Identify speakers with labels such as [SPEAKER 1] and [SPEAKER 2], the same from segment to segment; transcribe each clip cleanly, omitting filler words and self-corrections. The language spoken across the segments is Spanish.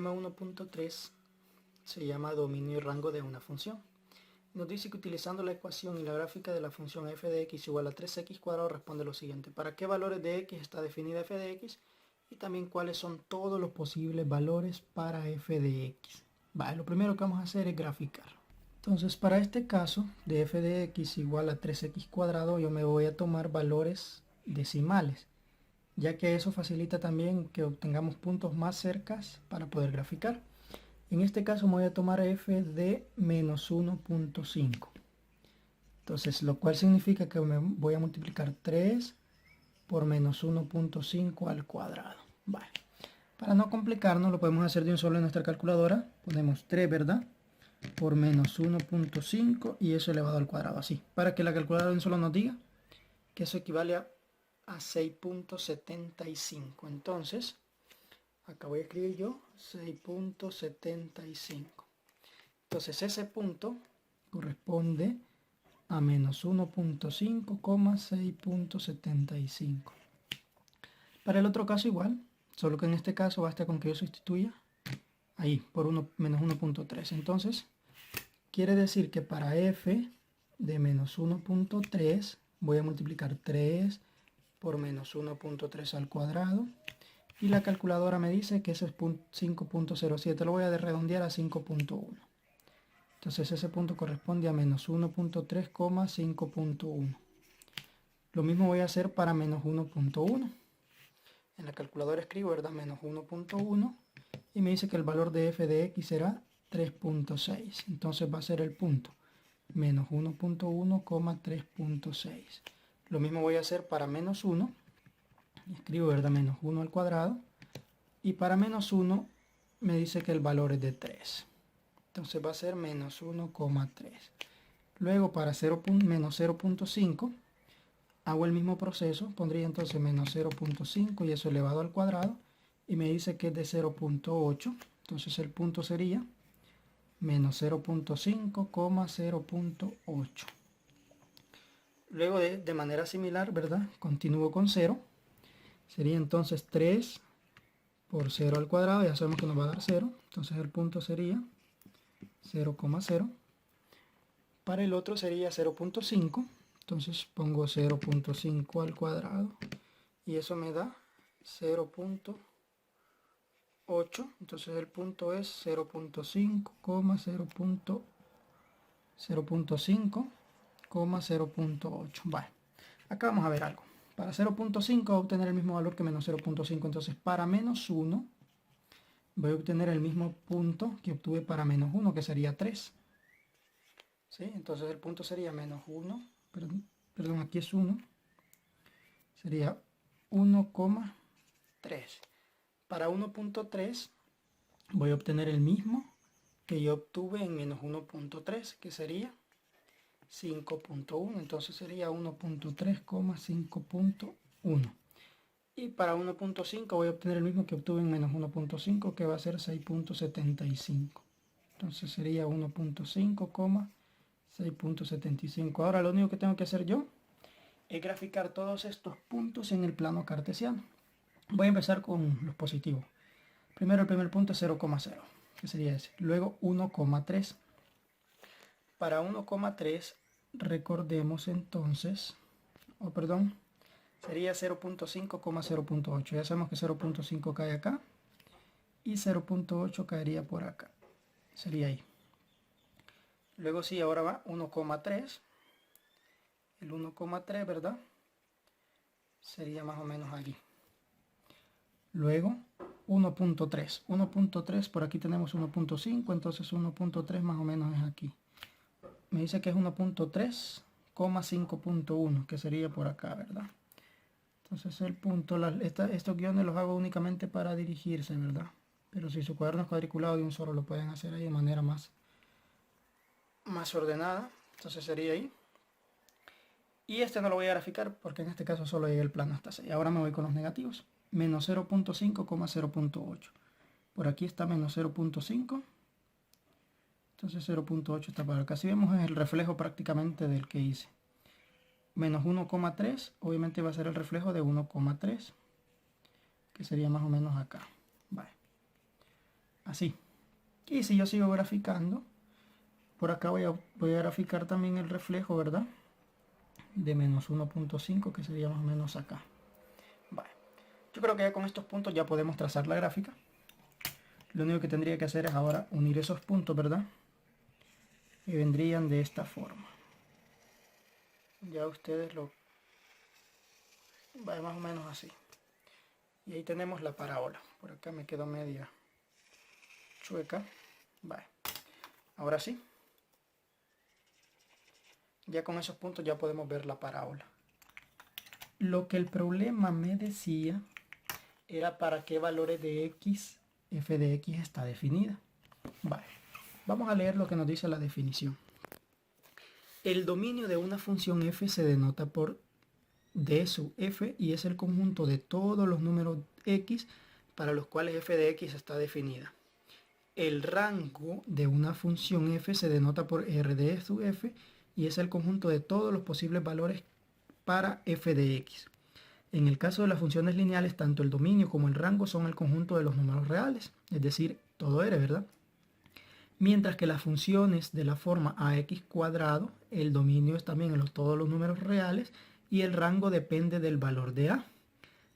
[SPEAKER 1] problema 1.3 se llama dominio y rango de una función. Nos dice que utilizando la ecuación y la gráfica de la función f de x igual a 3x cuadrado responde lo siguiente: ¿para qué valores de x está definida f de x? Y también cuáles son todos los posibles valores para f de x. Vale, lo primero que vamos a hacer es graficar. Entonces, para este caso de f de x igual a 3x cuadrado, yo me voy a tomar valores decimales, ya que eso facilita también que obtengamos puntos más cercas para poder graficar. En este caso me voy a tomar f de menos 1.5. Entonces, lo cual significa que me voy a multiplicar 3 por menos 1.5 al cuadrado. Vale. Para no complicarnos, lo podemos hacer de un solo en nuestra calculadora. Ponemos 3, ¿verdad? Por menos 1.5 y eso elevado al cuadrado, así. Para que la calculadora de un solo nos diga que eso equivale a 6.75. Entonces, acá voy a escribir yo 6.75. Entonces ese punto corresponde a menos 1.5, 6.75. Para el otro caso igual, solo que en este caso basta con que yo sustituya ahí por menos 1.3. Entonces, quiere decir que para f de menos 1.3 voy a multiplicar 3 por menos 1.3 al cuadrado. Y la calculadora me dice que ese es 5.07. Lo voy a redondear a 5.1. Entonces ese punto corresponde a menos 1.3, 5.1. Lo mismo voy a hacer para menos 1.1. En la calculadora escribo, ¿verdad? Menos 1.1. Y me dice que el valor de f de x será 3.6. Entonces va a ser el punto menos 1.1, 3.6. Lo mismo voy a hacer para menos 1. Escribo, ¿verdad? Menos 1 al cuadrado. Y para menos 1 me dice que el valor es de 3. Entonces va a ser menos 1,3. Luego para menos 0.5 hago el mismo proceso. Pondría entonces menos 0.5 y eso elevado al cuadrado. Y me dice que es de 0.8. Entonces el punto sería menos 0.5, 0.8. Luego de manera similar, ¿verdad? Continúo con 0. Sería entonces 3 por 0 al cuadrado. Ya sabemos que nos va a dar 0. Entonces el punto sería 0,0. Para el otro sería 0.5. Entonces pongo 0.5 al cuadrado. Y eso me da 0.8. Entonces el punto es 0.5, 0.5, 0.8. Vale. Acá vamos a ver algo. Para 0.5 voy a obtener el mismo valor que menos 0.5. Entonces para menos 1 voy a obtener el mismo punto que obtuve para menos 1, que sería 3. ¿Sí? Entonces el punto sería menos 1. Perdón, aquí es 1. Sería 1,3. Para 1.3 voy a obtener el mismo que yo obtuve en menos 1.3, que sería 5.1. Entonces sería 1.3, 5.1. Y para 1.5 voy a obtener el mismo que obtuve en menos 1.5, que va a ser 6.75. Entonces sería 1.5, 6.75. Ahora lo único que tengo que hacer yo es graficar todos estos puntos en el plano cartesiano. Voy a empezar con los positivos. Primero el primer punto es 0,0, que sería ese. Luego 1,3. Para 1,3 recordemos entonces, sería 0.5, 0.8. Ya sabemos que 0.5 cae acá y 0.8 caería por acá. Sería ahí. Luego sí, ahora va 1,3. El 1,3, ¿verdad? Sería más o menos aquí. Luego 1.3. 1.3, por aquí tenemos 1.5, entonces 1.3 más o menos es aquí. Me dice que es 1.3, 5.1, que sería por acá, ¿verdad? Entonces el punto, estos guiones los hago únicamente para dirigirse, ¿verdad? Pero si su cuaderno es cuadriculado de un solo, lo pueden hacer ahí de manera más ordenada. Entonces sería ahí. Y este no lo voy a graficar porque en este caso solo llegué el plano hasta 6. Ahora me voy con los negativos. Menos 0.5, 0.8. Por aquí está menos 0.5. Entonces 0.8 está para acá. Si vemos es el reflejo prácticamente del que hice. Menos 1,3. Obviamente va a ser el reflejo de 1,3. Que sería más o menos acá. Vale. así. Y si yo sigo graficando, por acá voy a graficar también el reflejo, ¿verdad? De menos 1.5, que sería más o menos acá. Vale. Yo creo que ya con estos puntos ya podemos trazar la gráfica. Lo único que tendría que hacer es ahora unir esos puntos, ¿verdad? Y vendrían de esta forma. Ya ustedes lo... va más o menos así. Y ahí tenemos la parábola. Por acá me quedó media chueca. Vale. Ahora sí. Ya con esos puntos ya podemos ver la parábola. Lo que el problema me decía era para qué valores de x f de x está definida. Vale. Vamos a leer lo que nos dice la definición. El dominio de una función f se denota por d sub f y es el conjunto de todos los números x para los cuales f de x está definida. El rango de una función f se denota por r de sub f y es el conjunto de todos los posibles valores para f de x. En el caso de las funciones lineales, tanto el dominio como el rango son el conjunto de los números reales, es decir, todo r, ¿verdad? Mientras que las funciones de la forma ax cuadrado, el dominio es también en todos los números reales y el rango depende del valor de a.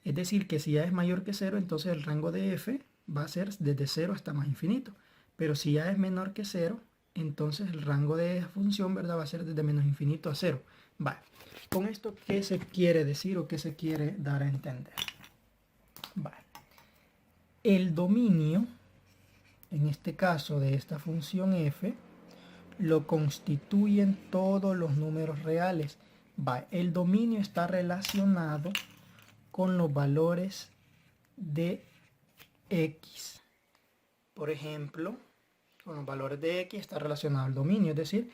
[SPEAKER 1] Es decir, que si a es mayor que 0, entonces el rango de f va a ser desde 0 hasta más infinito. Pero si a es menor que 0, entonces el rango de esa función, ¿verdad?, va a ser desde menos infinito a 0. Vale. Con esto, ¿qué se quiere decir o qué se quiere dar a entender? Vale. El dominio, en este caso de esta función f, lo constituyen todos los números reales. Vale. El dominio está relacionado con los valores de x. Por ejemplo, con los valores de x está relacionado al dominio, es decir,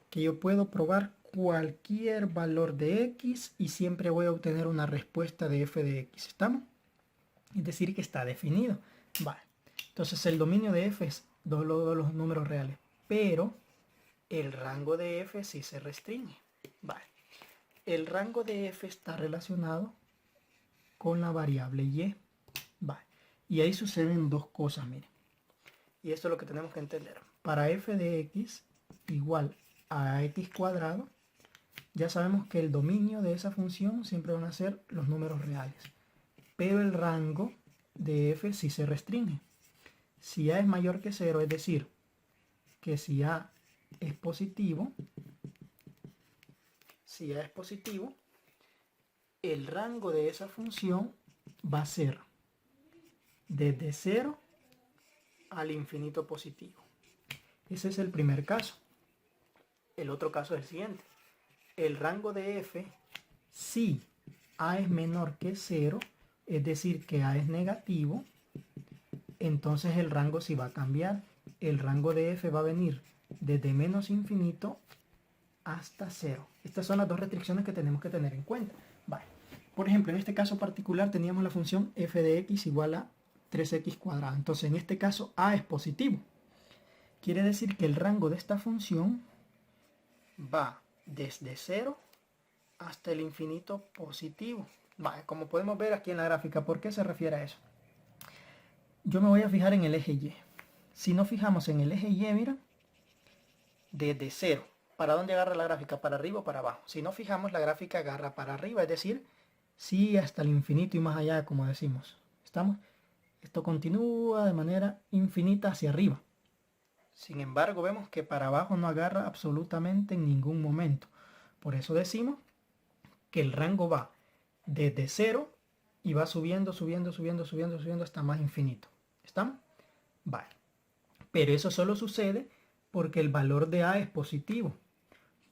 [SPEAKER 1] que yo puedo probar cualquier valor de x y siempre voy a obtener una respuesta de f de x. ¿Estamos? Es decir, que está definido. Vale. Entonces el dominio de f es todos los números reales, pero el rango de f sí se restringe. Vale. El rango de f está relacionado con la variable y. Vale. Y ahí suceden dos cosas, miren. Y esto es lo que tenemos que entender. Para f de x igual a x cuadrado, ya sabemos que el dominio de esa función siempre van a ser los números reales. Pero el rango de f sí se restringe. Si a es mayor que 0, es decir, que si a es positivo, el rango de esa función va a ser desde 0 al infinito positivo. Ese es el primer caso. El otro caso es el siguiente. El rango de f, si a es menor que 0, es decir, que a es negativo, entonces el rango sí va a cambiar. El rango de f va a venir desde menos infinito hasta 0. Estas son las dos restricciones que tenemos que tener en cuenta. Vale. Por ejemplo, en este caso particular teníamos la función f de x igual a 3x cuadrado. Entonces en este caso a es positivo. Quiere decir que el rango de esta función va desde 0 hasta el infinito positivo. Vale, como podemos ver aquí en la gráfica, ¿por qué se refiere a eso? Yo me voy a fijar en el eje Y. Si nos fijamos en el eje Y, mira, desde 0. ¿Para dónde agarra la gráfica? ¿Para arriba o para abajo? Si nos fijamos, la gráfica agarra para arriba, es decir, sí hasta el infinito y más allá, como decimos. ¿Estamos? Esto continúa de manera infinita hacia arriba. Sin embargo, vemos que para abajo no agarra absolutamente en ningún momento. Por eso decimos que el rango va desde 0 y va subiendo, subiendo, subiendo, subiendo, subiendo hasta más infinito. ¿Estamos? Vale. Pero eso solo sucede porque el valor de a es positivo.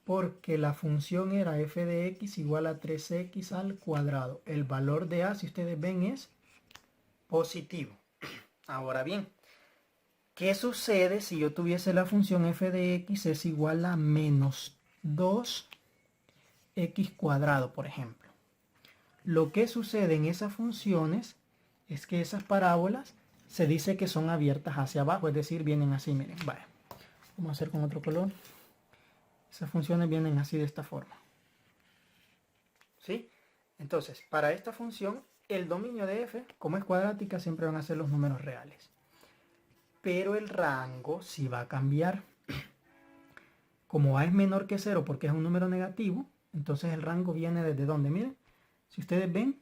[SPEAKER 1] Porque la función era f de x igual a 3x al cuadrado. El valor de a, si ustedes ven, es positivo. Ahora bien, ¿qué sucede si yo tuviese la función f de x es igual a menos 2x cuadrado, por ejemplo? Lo que sucede en esas funciones es que esas parábolas se dice que son abiertas hacia abajo, es decir, vienen así, miren, vale. Vamos a hacer con otro color. Esas funciones vienen así de esta forma. ¿Sí? Entonces, para esta función, el dominio de f, como es cuadrática, siempre van a ser los números reales. pero el rango sí va a cambiar. Como a es menor que 0 porque es un número negativo, entonces el rango viene desde dónde. Miren, si ustedes ven,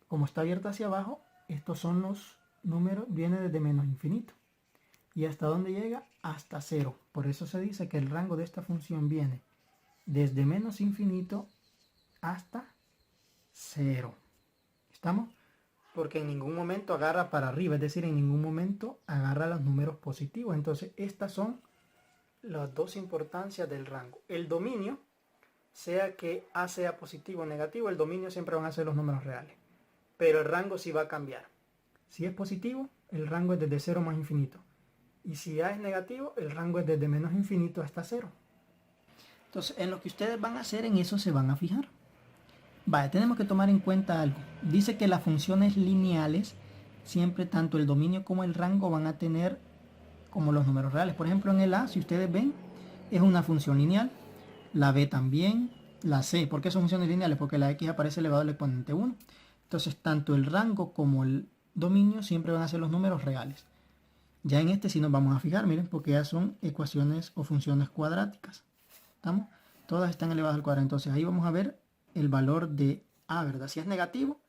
[SPEAKER 1] como está abierto hacia abajo, estos son los números, viene desde menos infinito. ¿Y hasta dónde llega? Hasta 0. Por eso se dice que el rango de esta función viene desde menos infinito hasta 0. ¿Estamos? Porque en ningún momento agarra para arriba, es decir, en ningún momento agarra los números positivos. Entonces, estas son las dos importancias del rango. El dominio, sea que A sea positivo o negativo, el dominio siempre van a ser los números reales. Pero el rango sí va a cambiar. Si es positivo, el rango es desde 0 más infinito. Y si A es negativo, el rango es desde menos infinito hasta 0. Entonces, en lo que ustedes van a hacer, en eso se van a fijar. Vale, tenemos que tomar en cuenta algo. Dice que las funciones lineales, siempre tanto el dominio como el rango van a tener como los números reales. Por ejemplo, en el A, si ustedes ven, es una función lineal. La B también, la C. ¿Por qué son funciones lineales? Porque la X aparece elevado al exponente 1. Entonces, tanto el rango como el dominio siempre van a ser los números reales. Ya en este sí nos vamos a fijar, miren, porque ya son ecuaciones o funciones cuadráticas. ¿Estamos? Todas están elevadas al cuadrado. Entonces, ahí vamos a ver el valor de A, ¿verdad? Si es negativo,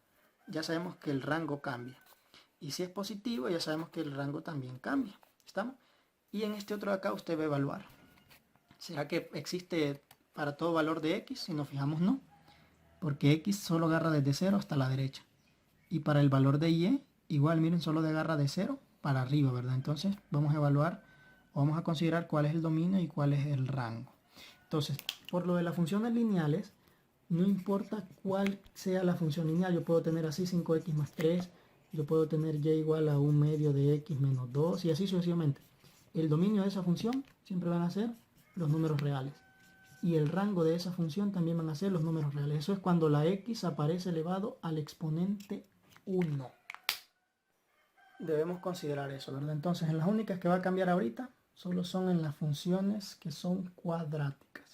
[SPEAKER 1] ya sabemos que el rango cambia. Y si es positivo, ya sabemos que el rango también cambia. ¿Estamos? Y en este otro de acá usted va a evaluar. ¿Será que existe para todo valor de X? Si nos fijamos, no. Porque X solo agarra desde 0 hasta la derecha. Y para el valor de Y, igual, miren, solo agarra de 0 para arriba, ¿verdad? Entonces, vamos a evaluar, o vamos a considerar cuál es el dominio y cuál es el rango. Entonces, por lo de las funciones lineales, no importa cuál sea la función lineal, yo puedo tener así 5x más 3, yo puedo tener y igual a 1 medio de x menos 2 y así sucesivamente. El dominio de esa función siempre van a ser los números reales. Y el rango de esa función también van a ser los números reales. Eso es cuando la x aparece elevado al exponente 1. Debemos considerar eso, ¿verdad? Entonces, en las únicas que va a cambiar ahorita, solo son en las funciones que son cuadráticas.